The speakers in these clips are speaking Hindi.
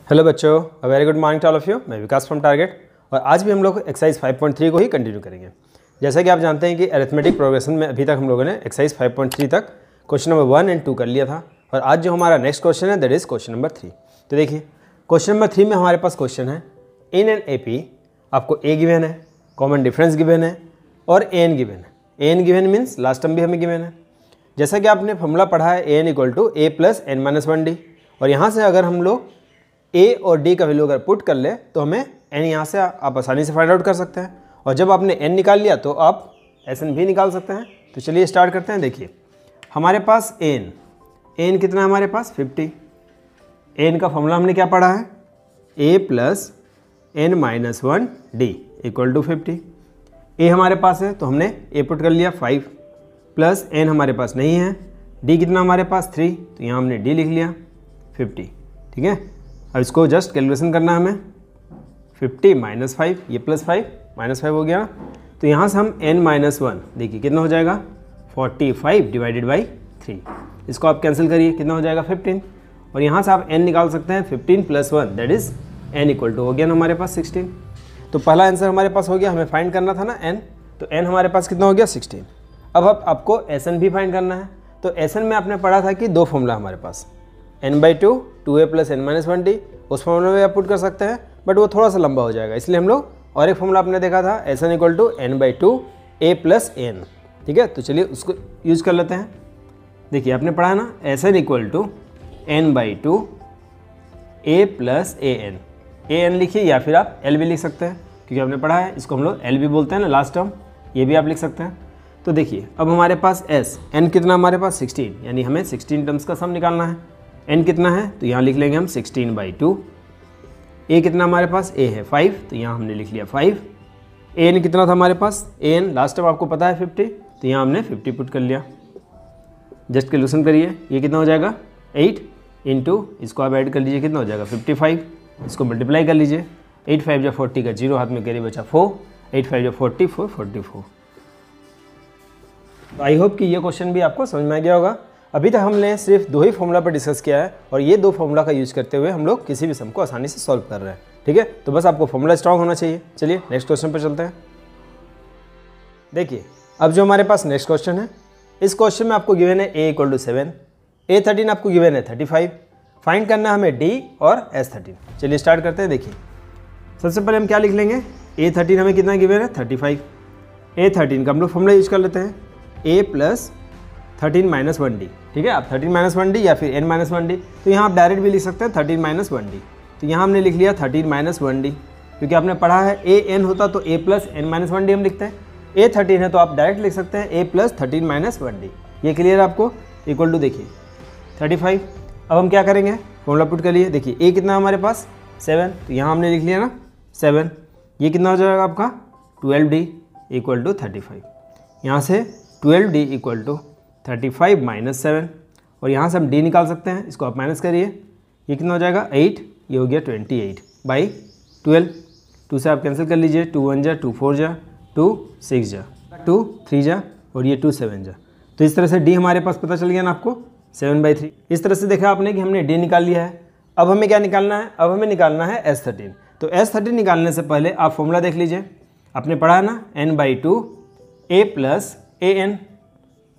हेलो बच्चों, a very good morning to all of you. मैं विकास फ्रॉम टारगेट और आज भी हम लोग एक्सरसाइज 5.3 को ही कंटिन्यू करेंगे। जैसा कि आप जानते हैं कि अरिथमेटिक प्रोग्रेशन में अभी तक हम लोगों ने एक्सरसाइज 5.3 तक क्वेश्चन नंबर 1 और 2 कर लिया था और आज जो हमारा नेक्स्ट क्वेश्चन है दैट इज क्वेश्चन नंबर 3। तो देखिए क्वेश्चन नंबर 3 में हमारे पास क्वेश्चन है इन एन एपी आपको ए गिवन है, कॉमन डिफरेंस गिवन है और एन गिवन है। N given means last term भी हमें गिवन है। जैसा कि आपने फॉर्मूला पढ़ा है n equal to a plus n minus 1 d और यहाँ से अगर हम लोग ए और डी का वैल्यू अगर पुट कर ले तो हमें एन यहाँ से आप आसानी से फाइंड आउट कर सकते हैं और जब आपने एन निकाल लिया तो आप एस एन भी निकाल सकते हैं। तो चलिए स्टार्ट करते हैं। देखिए हमारे पास एन कितना है हमारे पास 50। एन का फॉर्मूला हमने क्या पढ़ा है a plus n minus 1 d equal to 50। A हमारे पास है तो हमने ए पुट कर लिया 5 प्लस एन हमारे पास नहीं है, डी कितना हमारे पास 3 तो यहाँ हमने डी लिख लिया 50। ठीक है, अब इसको जस्ट कैलकुलेशन करना है हमें। 50 माइनस 5 ये प्लस 5 माइनस 5 हो गया। तो यहाँ से हम n माइनस 1 देखिए कितना हो जाएगा 45 डिवाइडेड बाई 3। इसको आप कैंसिल करिए कितना हो जाएगा 15 और यहाँ से आप n निकाल सकते हैं 15 plus 1 that is n equal to हो गया ना हमारे पास 16। तो पहला आंसर हमारे पास हो गया, हमें फाइंड करना था ना n, तो n हमारे पास कितना हो गया 16। अब आपको Sn भी फाइंड करना है। तो Sn में आपने पढ़ा था कि दो फॉर्मूला हमारे पास n/2 2a plus n minus 1 d, उस फॉर्मूला में आप पुट कर सकते हैं बट वो थोड़ा सा लंबा हो जाएगा, इसलिए हम लोग और एक फॉर्मूला आपने देखा था Sn equal to n/2 a plus n. ठीक है, तो चलिए उसको यूज़ कर लेते हैं। देखिए आपने पढ़ा ना Sn equal to n/2 a plus an लिखिए या फिर आप l भी लिख सकते हैं क्योंकि आपने पढ़ा है इसको हम लोग l भी बोलते हैं ना लास्ट टर्म, ये भी आप लिख सकते हैं। तो देखिए अब हमारे पास n कितना हमारे पास 16, यानी हमें 16 टर्म्स का सम निकालना है। n कितना है तो यहाँ लिख लेंगे हम 16/2। a कितना हमारे पास a है 5 तो यहाँ हमने लिख लिया 5। an कितना था हमारे पास an लास्ट टाइम आपको पता है 50 तो यहाँ हमने 50 पुट कर लिया। जस्ट कैलकुलेशन करिए ये कितना हो जाएगा 8 इंटू इसको आप ऐड कर लीजिए कितना हो जाएगा 55। इसको मल्टीप्लाई कर लीजिए 8 5 या 40 का 0 हाथ में कैरी बचा 4, 8 5 या 44 44। तो आई होप कि ये क्वेश्चन भी आपको समझ में आ गया होगा। अभी तक हमने सिर्फ दो ही फॉर्मूला पर डिस्कस किया है और ये दो फॉर्मूला का यूज करते हुए हम लोग किसी भी सम को आसानी से सॉल्व कर रहे हैं। ठीक है, तो बस आपको फॉर्मूला स्ट्रांग होना चाहिए। चलिए नेक्स्ट क्वेश्चन पर चलते हैं। देखिए अब जो हमारे पास नेक्स्ट क्वेश्चन है, इस क्वेश्चन में आपको गिवन है a इक्वल टू 7, a13 आपको गिवन है 35। फाइंड करना है हमें d और s13। चलिए स्टार्ट करते हैं। देखिए सबसे पहले हम क्या लिख लेंगे, a13 हमें कितना गिवन है 35। a13 का हम लोग फॉर्मूला यूज कर लेते हैं a प्लस 13 माइनस 1 डी। ठीक है, आप 13 माइनस 1 डी या फिर n माइनस 1 डी, तो यहाँ आप डायरेक्ट भी लिख सकते हैं 13 माइनस 1 डी। तो यहाँ हमने लिख लिया 13 माइनस 1 डी क्योंकि आपने पढ़ा है a n होता तो a plus n minus 1 D हम लिखते हैं। a 13 है तो आप डायरेक्ट लिख सकते हैं a प्लस 13 माइनस 1 डी। ये क्लियर आपको इक्वल टू देखिए 35। अब हम क्या करेंगे फॉर्मूला पुट कर लिए। देखिए a कितना हमारे पास 7 तो यहाँ हमने लिख लिया ना 7। ये कितना हो जाएगा आपका 12d इक्वल टू 35। यहाँ से 12d इक्वल टू 35 माइनस 7 और यहाँ से हम d निकाल सकते हैं, इसको आप माइनस करिए। ये कितना हो जाएगा 8, ये हो गया 28 बाई 12। 2 से आप कैंसिल कर लीजिए, 2 1 जा 2 4 जा 2 6 जा 2 3 जा और ये 2 7 जा। तो इस तरह से d हमारे पास पता चल गया ना आपको 7/3। इस तरह से देखा आपने कि हमने d निकाल लिया है। अब हमें क्या निकालना है, अब हमें निकालना है s13। तो s13 निकालने से पहले आप फॉर्मूला देख लीजिए, आपने पढ़ा है ना n/2 a प्लस an।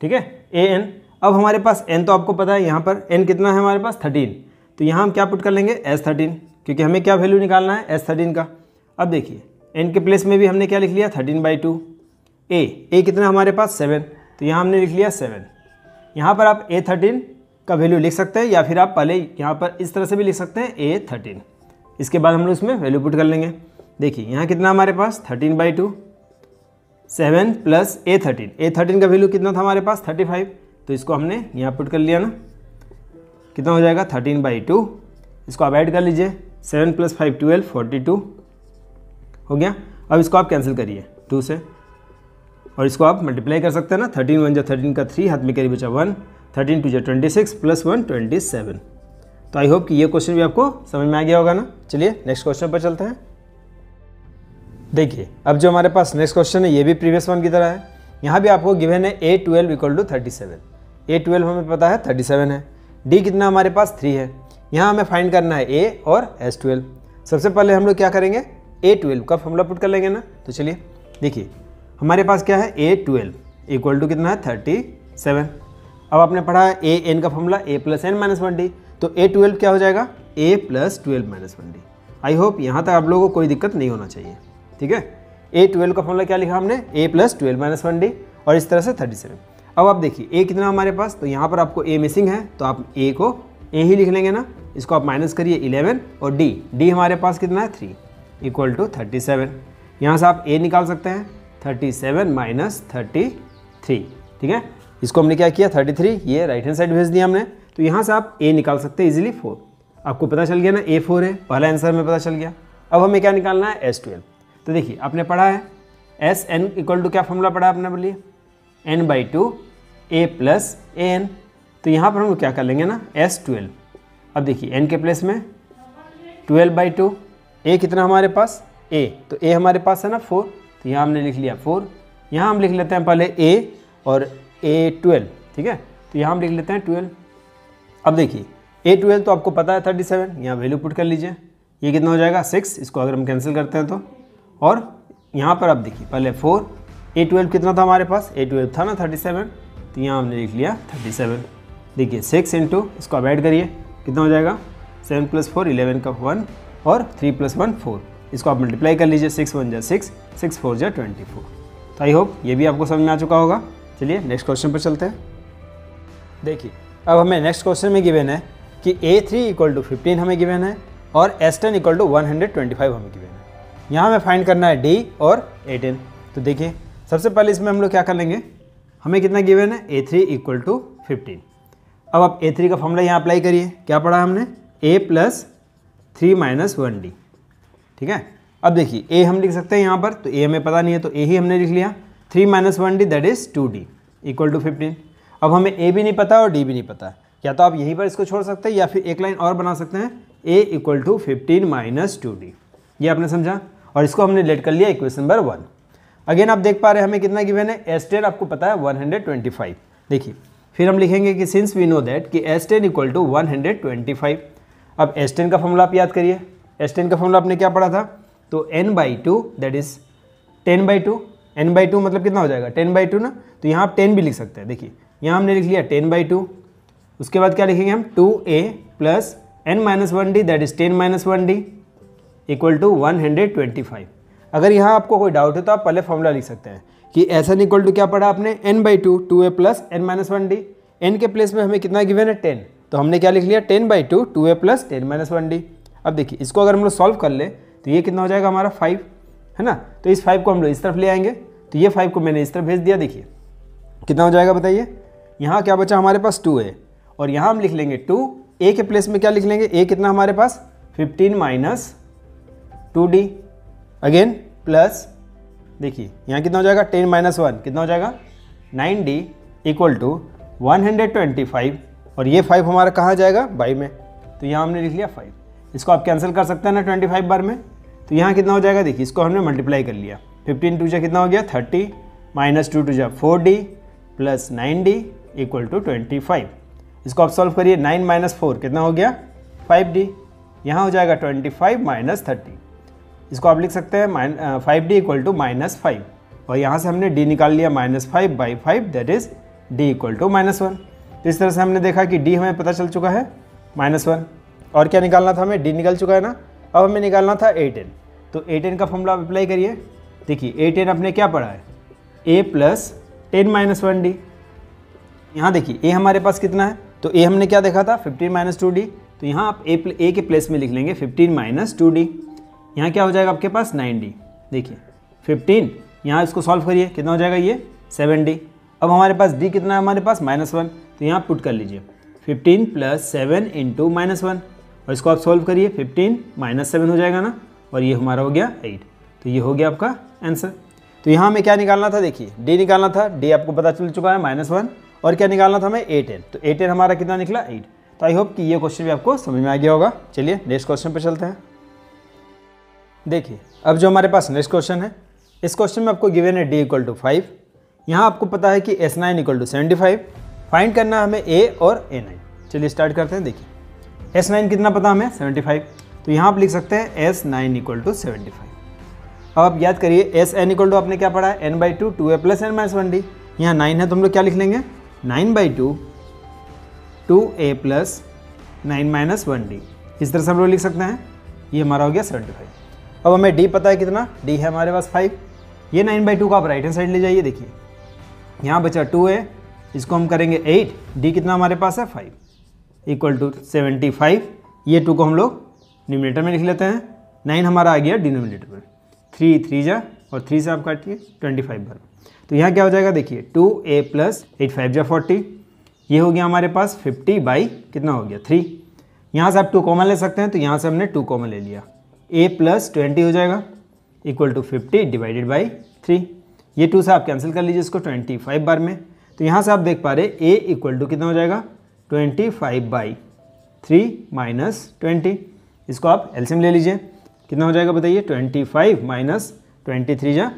ठीक है an। अब हमारे पास n तो आपको पता है, यहाँ पर n कितना है हमारे पास 13, तो यहाँ हम क्या पुट कर लेंगे s13 क्योंकि हमें क्या वैल्यू निकालना है s13 का। अब देखिए n के प्लेस में भी हमने क्या लिख लिया 13/2। a कितना हमारे पास 7 तो यहाँ हमने लिख लिया 7। यहाँ पर आप a13 का वैल्यू लिख सकते हैं या फिर आप पहले यहाँ पर इस तरह से भी लिख सकते हैं a13। इसके बाद हम लोग इसमें वैल्यू पुट कर लेंगे। देखिए यहाँ कितना हमारे पास 13/2 7 प्लस a13 का वैल्यू कितना था हमारे पास 35, तो इसको हमने यहाँ पुट कर लिया ना, कितना हो जाएगा 13/2। इसको आप ऐड कर लीजिए 7 प्लस 5 12 42 हो गया। अब इसको आप कैंसिल करिए 2 से और इसको आप मल्टीप्लाई कर सकते हैं ना, 13 1 जा 13 का 3 हाथ में कैरी बचा 1, 13 2 जा 26 प्लस 1 27। तो आई होप कि ये क्वेश्चन भी आपको समझ में आ गया होगा ना। चलिए नेक्स्ट क्वेश्चन पर चलते हैं। देखिए अब जो हमारे पास नेक्स्ट क्वेश्चन है ये भी प्रीवियस वन की तरह है। यहाँ भी आपको गिवन है a12 इक्वल टू 37। a12 हमें पता है 37 है, d कितना हमारे पास 3 है, यहाँ हमें फाइंड करना है A और S12। सबसे पहले हम लोग क्या करेंगे, A12 का फॉर्मूला पुट कर लेंगे ना। तो चलिए देखिए हमारे पास क्या है, A12 इक्वल टू कितना है 37। अब आपने पढ़ा है AN का फॉर्मूला A + n - 1D, तो A12 क्या हो जाएगा A + 12 - 1D। आई होप यहाँ तक आप लोगों को कोई दिक्कत नहीं होना चाहिए, ठीक है। A12 का फॉर्मूला क्या लिखा हमने, A + 12 - 1D, और इस तरह से 37। अब आप देखिए A कितना हमारे पास, तो यहाँ पर आपको A मिसिंग है, तो आप A को A ही लिख लेंगे ना। इसको आप माइनस करिए 11, और D हमारे पास कितना है 3 इक्वल टू 37। यहाँ से आप A निकाल सकते हैं, 37 - 33, ठीक है। इसको हमने क्या किया 33, ये राइट हैंड साइड भेज दिया हमने। तो यहाँ से आप A निकाल सकते हैं इजीली 4। आपको पता चल गया ना A 4 है, पहला आंसर में पता चल गया। अब हमें क्या निकालना है S12। तो देखिए आपने पढ़ा है Sn इक्वल टू क्या फॉर्मूला पढ़ा आपने, बोलिए n/2 A + an। तो यहाँ पर हम क्या कर लेंगे ना S12। अब देखिए n के प्लेस में 12/2, A कितना हमारे पास A, तो A हमारे पास है ना 4, तो यहाँ हमने लिख लिया 4। यहाँ हम लिख लेते हैं पहले A और A12, ठीक है। तो यहाँ हम लिख लेते हैं 12। अब देखिए A12 तो आपको पता है 37, यहाँ वैल्यू पुट कर लीजिए, ये कितना हो जाएगा 6। इसको अगर हम कैंसिल करते हैं तो, और यहाँ पर आप देखिए पहले 4, A12 कितना था हमारे पास, A12 था ना 37, तो यहाँ हमने लिख लिया 37। देखिए 6 इंटू, इसको अब ऐड करिए, कितना हो जाएगा 7 + 4 11 का 1, और 3 + 1 4। इसको आप मल्टीप्लाई कर लीजिए, 6 × 1 = 6, 6 × 4 = 24। तो आई होप ये भी आपको समझ में आ चुका होगा। चलिए नेक्स्ट क्वेश्चन पर चलते हैं। देखिए अब हमें नेक्स्ट क्वेश्चन में गिवन है कि A3 = 15 हमें गिवन है, और S10 = 125 हमें गिवन है। यहाँ हमें फाइंड करना है D और A10। तो देखिए सबसे पहले इसमें हम लोग क्या कर लेंगे, हमें कितना गिवन है A3 = 15। अब आप A3 का फॉर्मूला यहाँ अप्लाई करिए, क्या पढ़ा हमने A + 3 - 1D, ठीक है। अब देखिए A हम लिख सकते हैं यहाँ पर, तो A हमें पता नहीं है तो A ही हमने लिख लिया, 3 - 1D दैट इज़ 2D = 15। अब हमें A भी नहीं पता और D भी नहीं पता, या तो आप यहीं पर इसको छोड़ सकते हैं या फिर एक लाइन और बना सकते हैं, A = 15 - 2D। ये आपने समझा, और इसको हमने लेट कर लिया इक्वेशन नंबर 1। अगेन आप देख पा रहे हैं हमें कितना गिवन है, S10 आपको पता है 125। देखिए फिर हम लिखेंगे कि सिंस वी नो दैट कि S10 = 125। अब S10 का फॉर्मूला आप याद करिए, S10 का फॉर्मूला आपने क्या पढ़ा था, तो n/2 दैट इज 10/2। n/2 मतलब कितना हो जाएगा 10/2 ना, तो यहाँ आप 10 भी लिख सकते हैं। देखिए यहाँ हमने लिख लिया 10/2। उसके बाद क्या लिखेंगे हम, 2A + n - 1D that is 10 - 1D = 125। अगर यहाँ आपको कोई डाउट है तो आप पहले फॉर्मूला लिख सकते हैं कि SN = क्या पढ़ा आपने, n/2 2A + n - 1D। n के प्लेस में हमें कितना गिवन है 10, तो हमने क्या लिख लिया 10/2 2A + 10 - 1D। अब देखिए इसको अगर हम लोग सॉल्व कर ले तो ये कितना हो जाएगा हमारा 5, है ना। तो इस 5 को हम लोग इस तरफ ले आएंगे, तो ये 5 को मैंने इस तरफ भेज दिया। देखिए कितना हो जाएगा बताइए, यहाँ क्या बचा हमारे पास 2A, और यहाँ हम लिख लेंगे 2A के प्लेस में क्या लिख लेंगे, A कितना हमारे पास 15 - 2D, अगेन प्लस देखिए यहाँ कितना हो जाएगा 10 - 1 कितना हो जाएगा 9D = 125, और ये 5 हमारा कहाँ जाएगा बाई में, तो यहाँ हमने लिख लिया 5। इसको आप कैंसिल कर सकते हैं ना 25 बार में, तो यहाँ कितना हो जाएगा, देखिए इसको हमने मल्टीप्लाई कर लिया, 15 2 कितना हो गया 30, -2 2 4D + 9D = 25। इसको आप सॉल्व करिए, 9 - 4 कितना हो गया 5D, यहाँ हो जाएगा 25 - 30। इसको आप लिख सकते हैं 5D = -5, और यहाँ से हमने D निकाल लिया -5/5 दैट इज़ D = -1। तो इस तरह से हमने देखा कि D हमें पता चल चुका है -1, और क्या निकालना था हमें, D निकल चुका है ना। अब हमें निकालना था A10, तो A10 का फॉर्मूला आप अप्लाई करिए। देखिए A10 आपने क्या पढ़ा है, A + 10 - 1D। यहाँ देखिए A हमारे पास कितना है, तो A हमने क्या देखा था 15 - 2D, तो यहाँ आप A के प्लेस में लिख लेंगे 15 - 2D। यहाँ क्या हो जाएगा आपके पास 9D। देखिए 15, यहाँ इसको सॉल्व करिए, कितना हो जाएगा ये 7D। अब हमारे पास D कितना है हमारे पास -1, तो यहाँ पुट कर लीजिए 15 + 7 × -1, और इसको आप सॉल्व करिए 15 - 7 हो जाएगा ना, और ये हमारा हो गया 8। तो ये हो गया आपका आंसर। तो यहाँ हमें क्या निकालना था, देखिए D निकालना था, D आपको पता चल चुका है -1, और क्या निकालना था हमें A10, तो A10 हमारा कितना निकला 8। तो आई होप कि ये क्वेश्चन भी आपको समझ में आ गया होगा। चलिए नेक्स्ट क्वेश्चन पर चलते हैं। देखिए अब जो हमारे पास नेक्स्ट क्वेश्चन है, इस क्वेश्चन में आपको गिवन है D = 5। यहाँ आपको पता है कि S9 = 75, फाइंड करना हमें A और A9। चलिए स्टार्ट करते हैं। देखिए S9 कितना पता हमें 75, तो यहाँ आप लिख सकते हैं S9 इक्वल टू 75। अब आप याद करिए Sn इक्वल टू आपने क्या पढ़ा है n/2 2a plus n minus 1d, यहाँ 9 है तो हम लोग क्या लिख लेंगे 9/2 2a प्लस 9 माइनस 1d, इस तरह से हम लोग लिख सकते हैं। ये हमारा हो गया 75। अब हमें d पता है कितना, d है हमारे पास 5, ये 9/2 को आप राइट हैंड साइड ले जाइए, देखिए यहाँ बचा 2a, इसको हम करेंगे 8, d कितना हमारे पास है 5 इक्वल टू 75, ये 2 को हम लोग न्यूमरेटर में लिख लेते हैं, 9 हमारा आ गया डिनोमिनेटर में, 3 3 जा और 3 से आप काटिए 25 बार, तो यहाँ क्या हो जाएगा देखिए 2a प्लस 8 5 जा 40, ये हो गया हमारे पास 50 बाई कितना हो गया 3, यहाँ से आप 2 कॉमन ले सकते हैं, तो यहाँ से हमने 2 कॉमन ले लिया, a प्लस 20 हो जाएगा इक्वल टू 50 डिवाइडेड बाई 3, ये 2 से आप कैंसिल कर लीजिए इसको 25 बार में, तो यहाँ से आप देख पा रहे a इक्वल टू कितना हो जाएगा 25/3 माइनस 20, इसको आप एलसीएम ले लीजिए, कितना हो जाएगा बताइए 25 माइनस 23 जा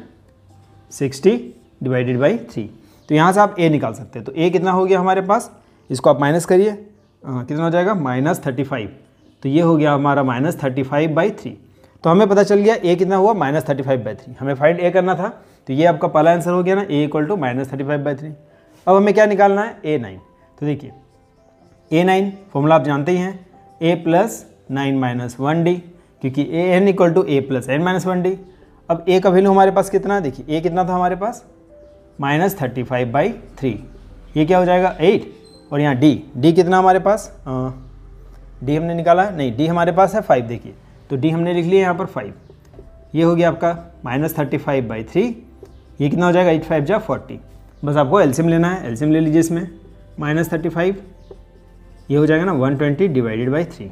60 डिवाइडेड बाई 3, तो यहाँ से आप a निकाल सकते हैं, तो a कितना हो गया हमारे पास, इसको आप माइनस करिए, कितना हो जाएगा -35, तो ये हो गया हमारा -35/3, तो हमें पता चल गया a कितना हुआ -35/3, हमें फाइंड a करना था, तो ये आपका पहला आंसर हो गया ना, a इक्वल टू -35/3। अब हमें क्या निकालना है a9, तो देखिए a9 फॉर्मूला आप जानते ही हैं, a प्लस 9 माइनस 1d, क्योंकि an equal to a plus n minus 1d। अब a का वैल्यू हमारे पास कितना है, देखिए a कितना था हमारे पास -35/3, ये क्या हो जाएगा 8, और यहाँ d कितना हमारे पास, d हमने निकाला है नहीं, d हमारे पास है 5, देखिए तो d हमने लिख लिया यहाँ पर 5, ये हो गया आपका -35/3, ये कितना हो जाएगा 8 5 जा 40, बस आपको एलसीएम लेना है, एलसीएम ले लीजिए इसमें, -35 ये हो जाएगा ना 120 डिवाइडेड बाई 3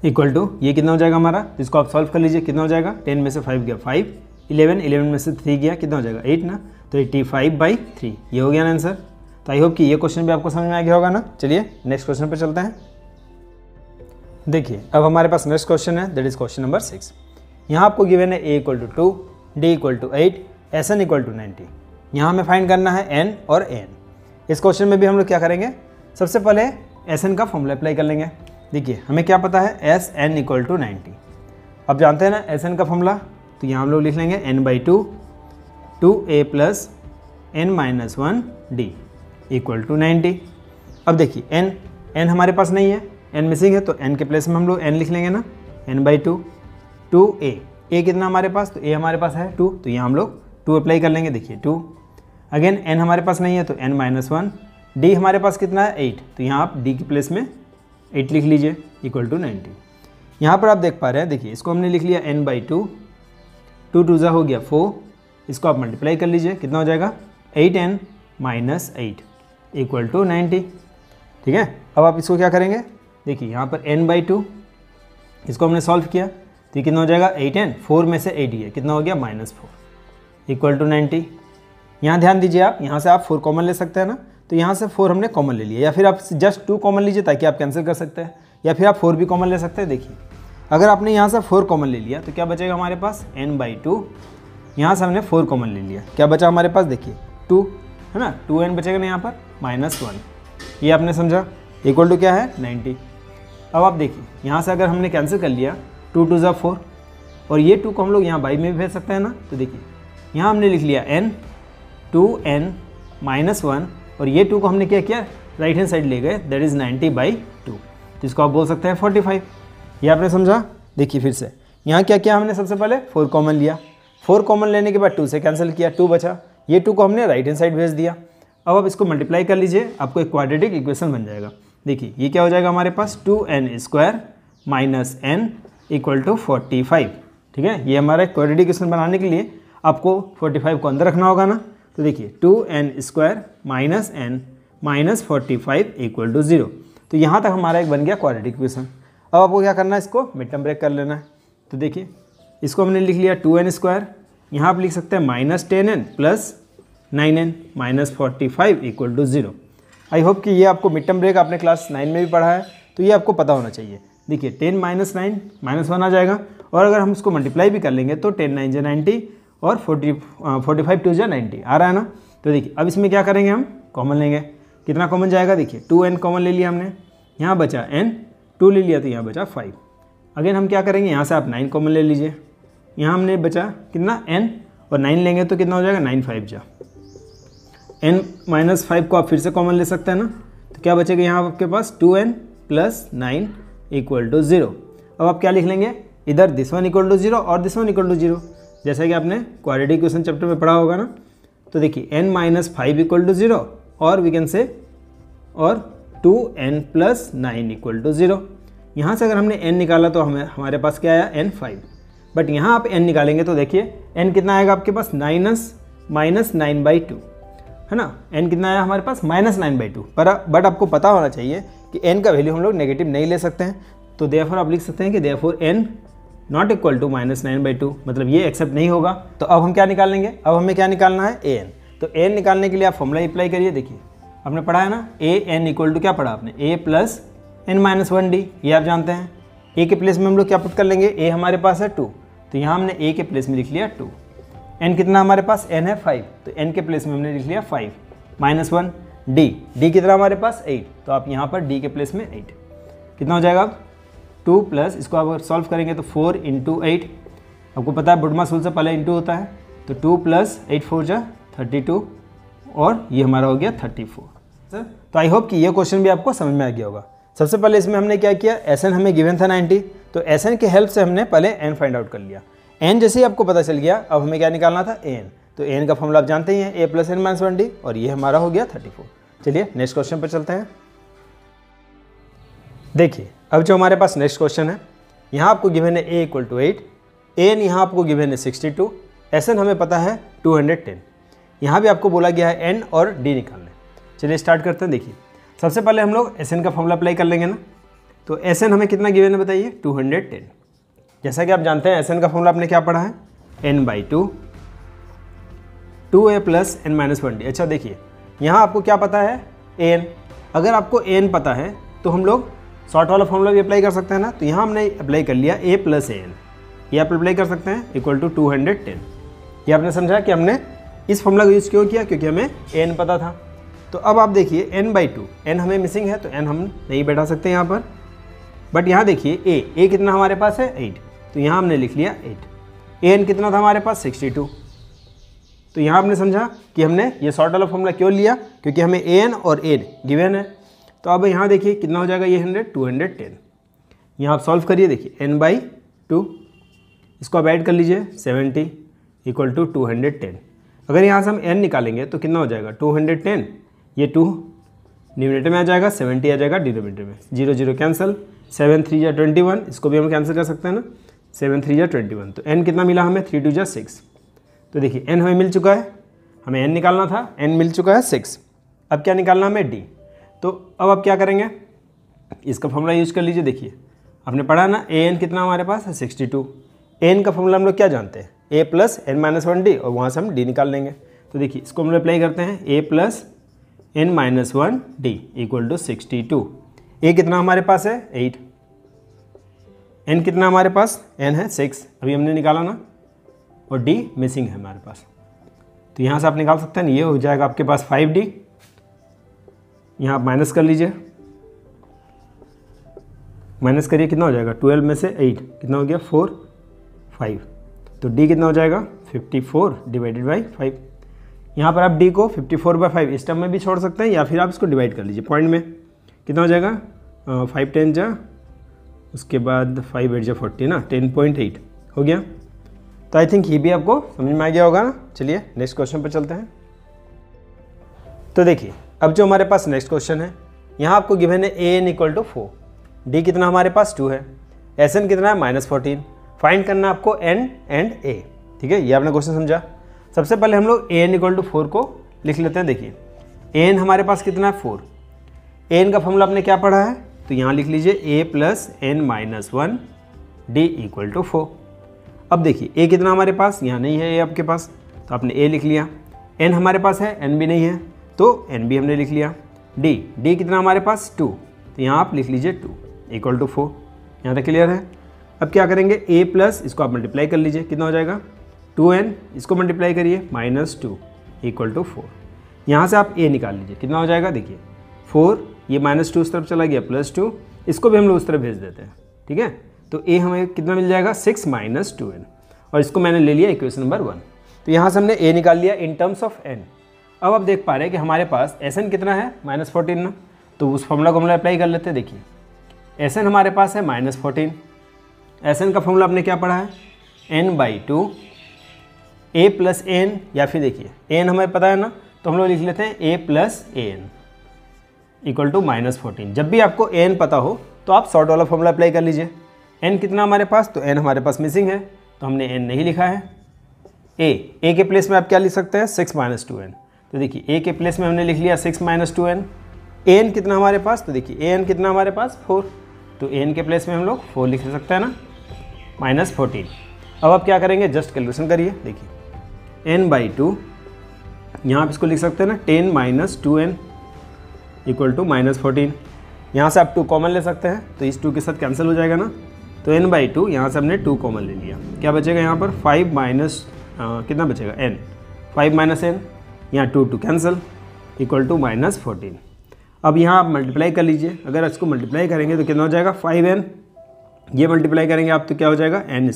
इक्वल टू ये कितना हो जाएगा हमारा, इसको आप सॉल्व कर लीजिए, कितना हो जाएगा 10 में से 5 गया 5, 11 में से 3 गया कितना हो जाएगा 8 ना, तो 85/3 ये हो गया ना आंसर। तो आई होप कि ये क्वेश्चन भी आपको समझ में आ गया होगा ना। चलिए नेक्स्ट क्वेश्चन पे चलते हैं। देखिए अब हमारे पास नेक्स्ट क्वेश्चन है, दैट इज क्वेश्चन नंबर 6। यहाँ आपको गिवन है a equal to 2, d equal to 8, Sn equal to 90। यहाँ हमें फाइंड करना है n और an। इस क्वेश्चन में भी हम लोग क्या करेंगे, सबसे पहले Sn का फॉर्मूला अप्लाई कर लेंगे। देखिए हमें क्या पता है Sn इक्वल टू 90, अब जानते हैं ना Sn का फॉर्मूला, तो यहाँ हम लोग लिख लेंगे n/2 2a plus n minus 1d equal to 90। अब देखिए n हमारे पास नहीं है, n मिसिंग है, तो n के प्लेस में हम लोग n लिख लेंगे ना, n/2 2a कितना हमारे पास, तो a हमारे पास है 2, तो यहाँ हम लोग 2 अप्लाई कर लेंगे। देखिए 2 अगेन n हमारे पास नहीं है तो n माइनस 1, d हमारे पास कितना है 8, तो यहाँ आप d के प्लेस में 8 लिख लीजिए इक्वल टू 90। यहाँ पर आप देख पा रहे हैं, देखिए इसको हमने लिख लिया n/2, 2 2 हो गया 4, इसको आप मल्टीप्लाई कर लीजिए, कितना हो जाएगा 8n माइनस 8 इक्वल टू 90। ठीक है, अब आप इसको क्या करेंगे, देखिए यहाँ पर n/2 इसको हमने सॉल्व किया, तो कितना हो जाएगा 8n, 4 में से 8 है कितना हो गया -4 इक्वल टू 90। यहाँ ध्यान दीजिए आप, यहाँ से आप 4 कॉमन ले सकते हैं ना, तो यहाँ से 4 हमने कॉमन ले लिया, या फिर आप जस्ट 2 कॉमन लीजिए ताकि आप कैंसिल कर सकते हैं, या फिर आप 4 भी कॉमन ले सकते हैं। देखिए अगर आपने यहाँ से 4 कॉमन ले लिया तो क्या बचेगा हमारे पास n/2, यहाँ से हमने 4 कॉमन ले लिया, क्या बचा हमारे पास, देखिए 2 है ना, 2n बचेगा ना यहाँ पर -1, ये आपने समझा इक्वल टू क्या है 90। अब आप देखिए यहाँ से अगर हमने कैंसिल कर लिया 2 2 4, और ये 2 को हम लोग यहाँ बाई में भी भेज सकते हैं ना, तो देखिए यहाँ हमने लिख लिया n 2n माइनस 1, और ये 2 को हमने क्या किया राइट हैंड साइड ले गए, दैट इज़ 90/2, तो इसको आप बोल सकते हैं 45। ये आपने समझा। देखिए फिर से यहाँ क्या किया हमने, सबसे पहले 4 कॉमन लिया, 4 कॉमन लेने के बाद 2 से कैंसिल किया, 2 बचा, ये 2 को हमने राइट हैंड साइड भेज दिया। अब आप इसको मल्टीप्लाई कर लीजिए, आपको एक क्वाड्रेटिक इक्वेशन बन जाएगा। देखिए ये क्या हो जाएगा हमारे पास 2n² minus n equal to 45। ठीक है, ये हमारा क्वाड्रेटिक इक्वेशन बनाने के लिए आपको 45 को अंदर रखना होगा ना, तो देखिए 2n² minus n minus 45 equal to 0, तो यहाँ तक हमारा एक बन गया क्वाड्रेटिक इक्वेशन। अब आपको क्या करना है, इसको मिड टर्म ब्रेक कर लेना है। तो देखिए इसको हमने लिख लिया 2n², यहाँ आप लिख सकते हैं -10n plus 9n minus 45 equal to 0। I hope कि ये आपको मिड टर्म ब्रेक आपने क्लास 9 में भी पढ़ा है, तो ये आपको पता होना चाहिए। देखिए 10 माइनस 9 -1 आ जाएगा, और अगर हम उसको मल्टीप्लाई भी कर लेंगे तो 10 9 90 और 45 2 90 आ रहा है ना। तो देखिए अब इसमें क्या करेंगे, हम कॉमन लेंगे, कितना कॉमन जाएगा, देखिए 2n कॉमन ले लिया हमने, यहाँ बचा n, 2 ले लिया तो यहाँ बचा 5। अगेन हम क्या करेंगे, यहाँ से आप 9 कॉमन ले लीजिए, यहाँ हमने बचा कितना n, और 9 लेंगे तो कितना हो जाएगा 9 5 जा n माइनस 5 को आप फिर से कॉमन ले सकते हैं ना, तो क्या बचेगा यहाँ आपके पास 2n प्लस 9 इक्वल टू 0। अब आप क्या लिख लेंगे, इधर दिस वन इक्वल टू 0 और दिस वन इक्वल टू 0, जैसा कि आपने क्वाड्रेटिक इक्वेशन चैप्टर में पढ़ा होगा ना। तो देखिए n माइनस 5 इक्वल टू 0 और वी कैन से और 2n प्लस 9 इक्वल टू 0। यहाँ से अगर हमने n निकाला तो हमारे पास क्या आया n 5, बट यहाँ आप n निकालेंगे तो देखिए n कितना आएगा आपके पास माइनस 9/2 है ना। n कितना आया हमारे पास -9/2, बट आपको पता होना चाहिए कि n का वैल्यू हम लोग नेगेटिव नहीं ले सकते हैं, तो देयरफॉर आप लिख सकते हैं कि therefore n not equal to -9/2, मतलब ये एक्सेप्ट नहीं होगा। तो अब हम क्या निकालेंगे, अब हमें क्या निकालना है an। तो an निकालने के लिए आप फॉर्मूला अप्लाई करिए। देखिए आपने पढ़ा है ना, an इक्वल टू क्या पढ़ा आपने, a प्लस n-1d, ये आप जानते हैं। a के प्लेस में हम लोग क्या पुट कर लेंगे, a हमारे पास है 2, तो यहाँ हमने a के प्लेस में लिख लिया 2। n कितना हमारे पास, n है 5, तो n के प्लेस में हमने लिख लिया 5 -1 d कितना हमारे पास 8, तो आप यहाँ पर d के प्लेस में 8 कितना हो जाएगा अब 2 प्लस, इसको आप सॉल्व करेंगे तो 4 × 8, आपको पता है बुडमा सूल से पहले इंटू होता है, तो 2 प्लस 8 4 जा 32 और ये हमारा हो गया 34। तो आई होप कि ये क्वेश्चन भी आपको समझ में आ गया होगा। सबसे पहले इसमें हमने क्या किया, Sn हमें गिवन था 90, तो Sn की हेल्प से हमने पहले n फाइंड आउट कर लिया। n जैसे ही आपको पता चल गया, अब हमें क्या निकालना था an, तो an का फॉर्मूला आप जानते ही हैं, a प्लस n-1d, और ये हमारा हो गया 34। चलिए नेक्स्ट क्वेश्चन पर चलते हैं। देखिए अब जो हमारे पास नेक्स्ट क्वेश्चन है, यहाँ आपको गिवन है a इक्वल टू 8, an यहाँ आपको गिवन है 62, Sn हमें पता है 210, यहाँ भी आपको बोला गया है n और d निकालने। चलिए स्टार्ट करते हैं। देखिए सबसे पहले हम लोग Sn का फॉर्मूला अप्लाई कर लेंगे ना, तो Sn हमें कितना गिवन है बताइए, 210। जैसा कि आप जानते हैं Sn का फॉर्मूला आपने क्या पढ़ा है, n/2 2a प्लस n-1d। अच्छा देखिए यहाँ आपको क्या पता है an, अगर आपको an पता है तो हम लोग शॉर्ट वाला फॉर्मूला भी अप्लाई कर सकते हैं ना, तो यहाँ हमने अप्लाई कर लिया a प्लस an, ये आप अप्लाई कर सकते हैं इक्वल टू 210। ये आपने समझा कि हमने इस फॉर्मूला का यूज़ क्यों किया, क्योंकि हमें an पता था। तो अब आप देखिए n/2, n हमें मिसिंग है तो n हम नहीं बैठा सकते यहाँ पर, बट यहाँ देखिए a कितना हमारे पास है 8, तो यहाँ हमने लिख लिया 8। an कितना था हमारे पास 62, तो यहाँ आपने समझा कि हमने ये शॉर्ट वाला फॉर्मूला क्यों लिया, क्योंकि हमें an और a गिवन है। तो अब यहाँ देखिए कितना हो जाएगा, ये 210। यहाँ आप सॉल्व करिए, देखिए n/2, इसको आप ऐड कर लीजिए 70 इक्वल टू 210। अगर यहाँ से हम n निकालेंगे तो कितना हो जाएगा 210, ये 2 न्यूमरेटर में आ जाएगा, 70 आ जाएगा डिनोमिनेटर में, 0 0 कैंसिल, 7 3 जा 21, इसको भी हम कैंसिल कर सकते हैं ना, 7 3 जा 21। तो n कितना मिला हमें, 3 2 जा 6। तो देखिए n हमें मिल चुका है, हमें n निकालना था, n मिल चुका है 6। अब क्या निकालना हमें d, तो अब आप क्या करेंगे, इसका फॉर्मूला यूज कर लीजिए। देखिए आपने पढ़ा ना an कितना हमारे पास है 62, n का फॉर्मूला हम लोग क्या जानते हैं, a प्लस n-1d, और वहाँ से हम d निकाल लेंगे। तो देखिए इसको हम लोग अप्लाई करते हैं, a plus n-1d equal to 62। a कितना हमारे पास है 8, n कितना हमारे पास, n है 6, अभी हमने निकाला ना, और d मिसिंग है हमारे पास, तो यहाँ से आप निकाल सकते हैं। ये हो जाएगा आपके पास 5d, यहाँ आप माइनस कर लीजिए, माइनस करिए कितना हो जाएगा, 12 में से 8 कितना हो गया 4 5, तो d कितना हो जाएगा 54 डिवाइडेड बाई 5। यहाँ पर आप d को 54/5 इस टर्म में भी छोड़ सकते हैं, या फिर आप इसको डिवाइड कर लीजिए पॉइंट में, कितना हो जाएगा 5 10 जा, उसके बाद 5 8 जा 40 ना, 10.8 हो गया। तो आई थिंक ये भी आपको समझ में आ गया होगा ना। चलिए नेक्स्ट क्वेश्चन पर चलते हैं। तो देखिए अब जो हमारे पास नेक्स्ट क्वेश्चन है, यहाँ आपको गिवन है an इक्वल टू 4, d कितना हमारे पास 2 है, Sn कितना है -14, फाइंड करना आपको n एंड a। ठीक है, ये आपने क्वेश्चन समझा। सबसे पहले हम लोग an इक्वल टू 4 को लिख लेते हैं। देखिए an हमारे पास कितना है 4, an का फॉर्मूला आपने क्या पढ़ा है, तो यहाँ लिख लीजिए a plus n-1d equal to 4। अब देखिए a कितना हमारे पास, यहाँ नहीं है a आपके पास, तो आपने a लिख लिया, n हमारे पास है, n भी नहीं है, तो n भी हमने लिख लिया, d कितना हमारे पास 2, तो यहाँ आप लिख लीजिए 2 इक्वल टू 4। यहाँ तक क्लियर है। अब क्या करेंगे, a प्लस इसको आप मल्टीप्लाई कर लीजिए, कितना हो जाएगा 2n, इसको मल्टीप्लाई करिए -2 इक्वल टू 4। यहाँ से आप a निकाल लीजिए, कितना हो जाएगा, देखिए 4, ये -2 इस तरफ चला गया +2, इसको भी हम लोग उस तरह भेज देते हैं, ठीक है। तो ए हमें कितना मिल जाएगा 6 - 2n, और इसको मैंने ले लिया इक्वेशन नंबर 1। तो यहाँ से हमने ए निकाल लिया इन टर्म्स ऑफ n। अब आप देख पा रहे हैं कि हमारे पास Sn कितना है -14 ना, तो उस फॉर्मूला को हम लोग अप्लाई कर लेते हैं। देखिए Sn हमारे पास है -14, Sn का फॉर्मूला आपने क्या पढ़ा है n/2 a + n, या फिर देखिए n हमें पता है ना, तो हम लोग लिख लेते हैं a + an = -14। जब भी आपको n पता हो तो आप शॉर्ट वाला फॉर्मूला अप्लाई कर लीजिए। n कितना हमारे पास, तो n हमारे पास मिसिंग है, तो हमने n नहीं लिखा है। a के प्लेस में आप क्या लिख सकते हैं 6 - 2n, तो देखिए a के प्लेस में हमने लिख लिया 6 - 2n। an कितना हमारे पास, तो देखिए an कितना हमारे पास 4, तो an के प्लेस में हम लोग 4 लिख सकते हैं ना, -14। अब आप क्या करेंगे, जस्ट कैलकुलेशन करिए। देखिए n/2, यहाँ आप इसको लिख सकते हैं ना 10 - 2n = -14। यहाँ से आप 2 कॉमन ले सकते हैं, तो इस 2 के साथ कैंसिल हो जाएगा ना, तो n/2 यहाँ से हमने 2 कॉमन ले लिया। क्या बचेगा यहाँ पर 5 कितना बचेगा n, 5 - n, यहाँ 2 कैंसिल = -14। अब यहाँ आप मल्टीप्लाई कर लीजिए, अगर इसको मल्टीप्लाई करेंगे तो कितना हो जाएगा 5n, ये मल्टीप्लाई करेंगे आप तो क्या हो जाएगा n²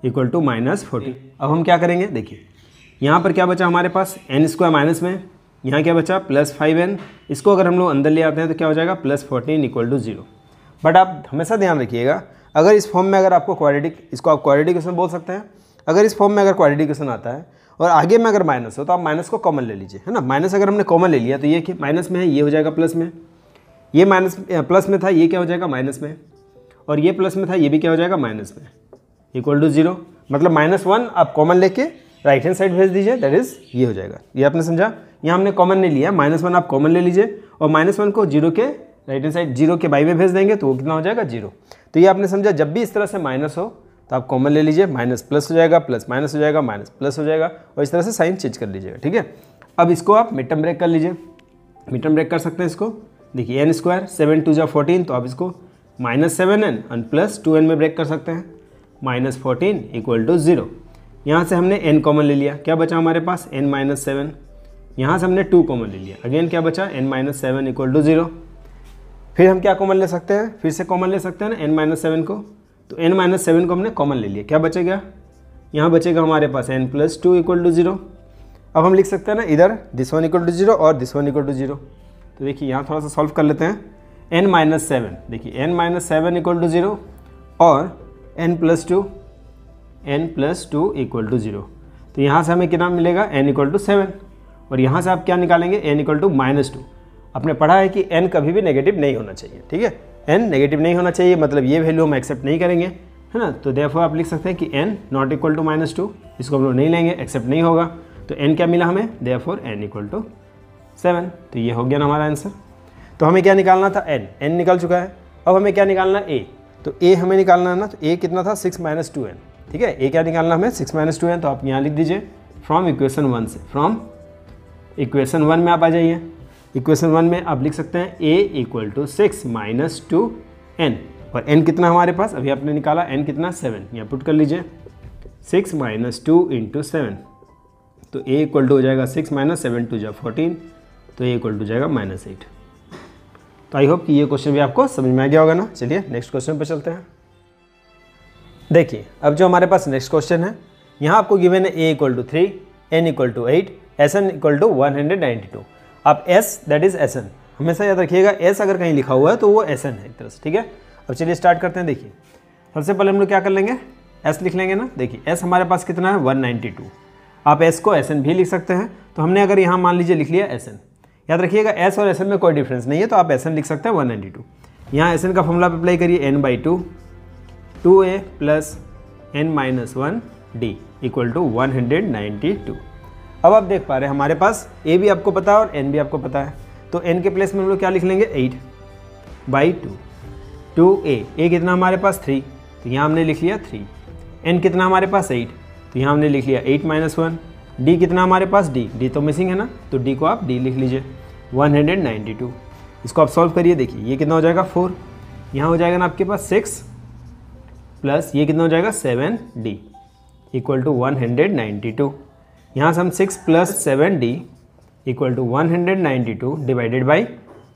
= -14। अब हम क्या करेंगे, देखिए यहाँ पर क्या बचा हमारे पास n² माइनस में, यहाँ क्या बचा +5n, इसको अगर हम लोग अंदर ले आते हैं तो क्या हो जाएगा +14 = 0। बट आप हमेशा ध्यान रखिएगा, अगर इस फॉर्म में अगर आपको क्वाड्रेटिक, इसको आप क्वाड्रेटिक इक्वेशन बोल सकते हैं, अगर इस फॉर्म में अगर क्वाड्रेटिक इक्वेशन आता है और आगे में अगर माइनस हो तो आप माइनस को कॉमन ले लीजिए, है ना। माइनस अगर हमने कॉमन ले लिया तो ये माइनस में है, ये हो जाएगा प्लस में, ये माइनस प्लस में था, ये क्या हो जाएगा माइनस में, और ये प्लस में था, ये भी क्या हो जाएगा माइनस में, =0। मतलब -1 आप कॉमन लेके राइट हैंड साइड भेज दीजिए, दैट इज ये हो जाएगा। ये आपने समझा, यहाँ हमने कॉमन नहीं लिया, -1 आप कॉमन ले लीजिए और -1 को 0 के राइट हैंड साइड 0 के बाई में भेज देंगे तो वो कितना हो जाएगा 0। तो ये आपने समझा, जब भी इस तरह से माइनस हो तो आप कॉमन ले लीजिए, माइनस प्लस हो जाएगा, प्लस माइनस हो जाएगा, माइनस प्लस हो जाएगा, और इस तरह से साइन चेंज कर लीजिएगा, ठीक है। अब इसको आप मिड टर्म ब्रेक कर लीजिए, मिड टर्म ब्रेक कर सकते हैं इसको। देखिए n² 7 × 2 = 14, तो आप इसको -7n और +2n में ब्रेक कर सकते हैं, -14 = 0। यहाँ से हमने n कॉमन ले लिया, क्या बचा हमारे पास n - 7, यहाँ से हमने 2 कॉमन ले लिया, अगेन क्या बचा n - 7 = 0। फिर हम क्या कॉमन ले सकते हैं, फिर से कॉमन ले सकते हैं ना n - 7 को, तो n - 7 को हमने कॉमन ले लिया, क्या बचेगा, यहाँ बचेगा हमारे पास n + 2 = 0। अब हम लिख सकते हैं ना इधर दिस 1 = 0 और दिस 1 = 0। तो देखिए यहाँ थोड़ा सा सॉल्व कर लेते हैं। n - 7, देखिए n - 7 = 0 और n + 2 = 0। तो यहाँ से हमें कितना मिलेगा n = 7, और यहाँ से आप क्या निकालेंगे n = -2। आपने पढ़ा है कि n कभी भी नेगेटिव नहीं होना चाहिए, ठीक है, n नेगेटिव नहीं होना चाहिए, मतलब ये वैल्यू हम एक्सेप्ट नहीं करेंगे, है ना। तो देयरफॉर आप लिख सकते हैं कि n ≠ -2, इसको हम लोग नहीं लेंगे, एक्सेप्ट नहीं होगा। तो n क्या मिला हमें, देयरफॉर n = 7। तो ये हो गया ना हमारा आंसर। तो हमें क्या निकालना था n निकल चुका है। अब हमें क्या निकालना है a, तो a हमें निकालना है ना, तो a कितना था 6 - 2n, ठीक है। a क्या निकालना हमें 6 - 2n, तो आप यहाँ लिख दीजिए फ्रॉम इक्वेशन 1 से, फ्रॉम इक्वेशन 1 में आप आ जाइए। इक्वेशन 1 में आप लिख सकते हैं a = 6 - 2n, और n कितना हमारे पास अभी आपने निकाला, n कितना 7, यहाँ पुट कर लीजिए 6 - 2 × 7, तो a = हो जाएगा 6 - 7 × 2 = 14, तो a = हो जाएगा -8। तो आई होप कि ये क्वेश्चन भी आपको समझ में आ गया होगा ना। चलिए नेक्स्ट क्वेश्चन पर चलते हैं। देखिए अब जो हमारे पास नेक्स्ट क्वेश्चन है, यहाँ आपको गिवन है a = 3, n = 8, Sn = 192। आप s दैट इज Sn हमेशा याद रखिएगा, s अगर कहीं लिखा हुआ है तो वो Sn है एक तरह से, ठीक है। अब चलिए स्टार्ट करते हैं। देखिए सबसे पहले हम लोग क्या कर लेंगे, s लिख लेंगे ना। देखिए s हमारे पास कितना है 192, आप s को Sn भी लिख सकते हैं। तो हमने अगर यहाँ मान लीजिए लिख लिया Sn, याद रखिएगा s और Sn में कोई डिफरेंस नहीं है, तो आप Sn लिख सकते हैं 192। यहाँ Sn का फॉर्मूला अप्लाई करिए, n/2 2a + n - 1d = 192। अब आप देख पा रहे हैं हमारे पास a भी आपको पता है और n भी आपको पता है, तो n के प्लेस में हम लोग क्या लिख लेंगे 8/2, 2a कितना हमारे पास 3, तो यहाँ हमने लिख लिया 3, n कितना हमारे पास 8, तो यहाँ हमने लिख लिया 8 - 1, d कितना हमारे पास d तो मिसिंग है ना, तो d को आप d लिख लीजिए 192। इसको आप सॉल्व करिए, देखिए ये कितना हो जाएगा 4, यहाँ हो जाएगा ना आपके पास 6 प्लस ये कितना हो जाएगा 7d = 192। यहाँ से हम 6 + 7d = 192 डिवाइडेड बाई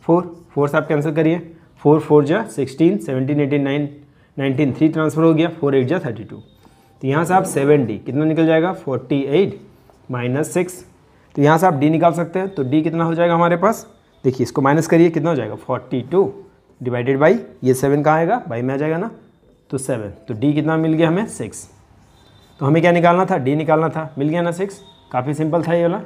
4 से आप कैंसिल करिए, 4 4 जा 16, 17 18 9 19 3 ट्रांसफ़र हो गया, 4 8 जा 32। तो यहाँ से आप 7D कितना निकल जाएगा 48 माइनस 6। तो यहाँ से आप D निकाल सकते हैं। तो D कितना हो जाएगा हमारे पास, देखिए इसको माइनस करिए, कितना हो जाएगा 42 डिवाइडेड बाई ये 7 कहाँ आएगा, बाई में आ जाएगा ना, तो 7। तो D कितना मिल गया हमें 6। तो हमें क्या निकालना था, D निकालना था, मिल गया ना 6। काफ़ी सिंपल था ये वाला।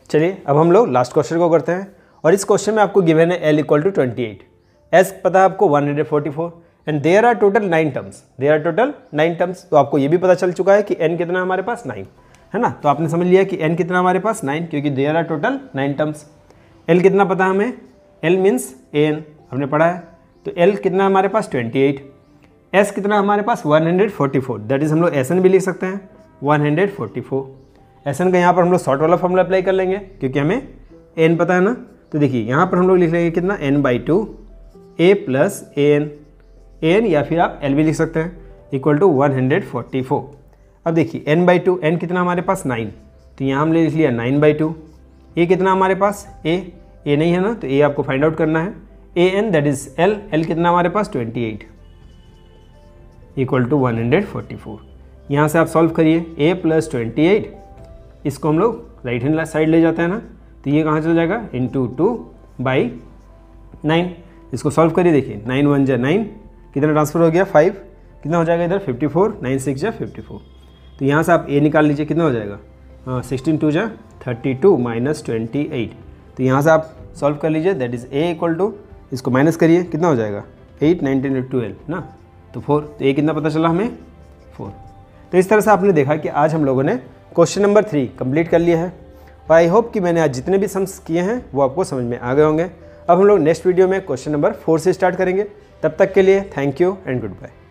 चलिए अब हम लोग लास्ट क्वेश्चन को करते हैं। और इस क्वेश्चन में आपको गिवन है L = 28, S पता है आपको 144 and there are total 9 terms, there are total 9 terms. तो आपको ये भी पता चल चुका है कि N कितना है हमारे पास 9 है ना। तो आपने समझ लिया कि N कितना हमारे पास 9, क्योंकि there are total 9 terms. L कितना पता है हमें, L मीन्स AN हमने पढ़ा है। तो L कितना हमारे पास 28, S कितना हमारे पास 144, दैट इज़ हम लोग SN भी लिख सकते हैं 144। SN का यहाँ पर हम लोग शॉर्ट वाला फॉर्मूला अप्लाई कर लेंगे क्योंकि हमें N पता है ना। तो देखिए यहाँ पर हम लोग लिख लेंगे कितना N/2 A + AN या फिर आप L भी लिख सकते हैं इक्वल टू 144। अब देखिए N/2, N कितना हमारे पास 9, तो यहाँ हमने लिख लिया 9/2। A कितना हमारे पास A नहीं है ना, तो A आपको फाइंड आउट करना है। AN दैट इज़ L कितना हमारे पास 28 इक्वल टू 144। यहाँ से आप सॉल्व करिए A + 28, इसको हम लोग राइट हैंड साइड ले जाते हैं ना, तो ये कहाँ चला जाएगा इंटू 2/9। इसको सॉल्व करिए, देखिए 9 1 जा 9, कितना ट्रांसफर हो गया 5, कितना हो जाएगा इधर 54, 9 6 जा 54। तो यहाँ से आप A निकाल लीजिए, कितना हो जाएगा 16 2 जा 32 माइनस 28। तो यहाँ से आप सॉल्व कर लीजिए, that is A equal to, इसको माइनस करिए, कितना हो जाएगा 8 19 12 ना, तो 4। तो A कितना पता चला हमें 4। तो इस तरह से आपने देखा कि आज हम लोगों ने क्वेश्चन नंबर 3 कंप्लीट कर लिया है। और आई होप कि मैंने आज जितने भी सम्स किए हैं वो आपको समझ में आ गए होंगे। अब हम लोग नेक्स्ट वीडियो में क्वेश्चन नंबर 4 से स्टार्ट करेंगे। तब तक के लिए thank you and good bye.